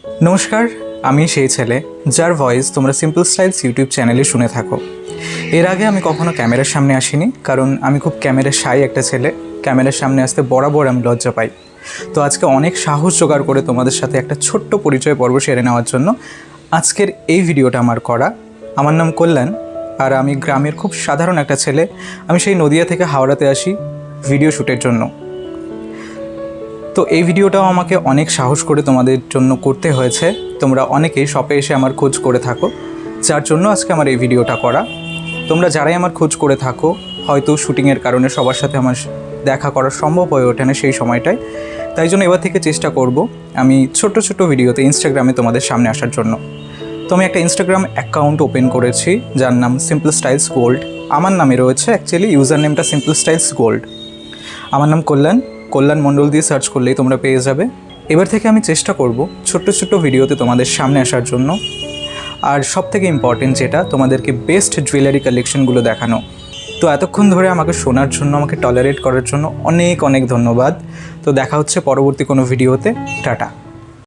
নমস্কার, আমি সেই ছেলে যার ভয়েস তোমরা সিম্পল স্টাইলস ইউটিউব চ্যানেলে শুনে থাকো। এর আগে আমি কখনো ক্যামেরার সামনে আসিনি, কারণ আমি খুব ক্যামেরা শাই একটা ছেলে। ক্যামেরার সামনে আসতে বরাবর আমি লজ্জা পাই। তো আজকে অনেক সাহস জোগাড় করে তোমাদের সাথে একটা ছোট্ট পরিচয় পর্ব সেরে নেওয়ার জন্য আজকের এই ভিডিওটা আমার করা। আমার নাম কল্যাণ, আর আমি গ্রামের খুব সাধারণ একটা ছেলে। আমি সেই নদিয়া থেকে হাওড়াতে আসি ভিডিও শ্যুটের জন্য। তো এই ভিডিওটাও আমাকে অনেক সাহস করে তোমাদের জন্য করতে হয়েছে। তোমরা অনেকেই শপে এসে আমার খোঁজ করে থাকো, যার জন্য আজকে আমার এই ভিডিওটা করা। তোমরা যারাই আমার খোঁজ করে থাকো, হয়তো শুটিংয়ের কারণে সবার সাথে আমার দেখা করা সম্ভব হয়ে ওঠে না সেই সময়টায়, তাই জন্য এবার থেকে চেষ্টা করব আমি ছোট ছোট ভিডিওতে ইনস্টাগ্রামে তোমাদের সামনে আসার জন্য। তো আমি একটা ইনস্টাগ্রাম অ্যাকাউন্ট ওপেন করেছি, যার নাম সিম্পল স্টাইলস গোল্ড। আমার নামে রয়েছে, অ্যাকচুয়ালি ইউজার নেমটা সিম্পল স্টাইলস গোল্ড। আমার নাম কল্যাণ মণ্ডল দিয়ে সার্চ করলেই তোমরা পেয়ে যাবে। এবার থেকে আমি চেষ্টা করব ছোট্ট ছোট্ট ভিডিওতে তোমাদের সামনে আসার জন্য। আর সবথেকে ইম্পর্টেন্ট যেটা, তোমাদেরকে বেস্ট জুয়েলারি কালেকশনগুলো দেখানো। তো এতক্ষণ ধরে আমাকে শোনার জন্য, আমাকে টলারেট করার জন্য অনেক অনেক ধন্যবাদ। তো দেখা হচ্ছে পরবর্তী কোনো ভিডিওতে। টাটা।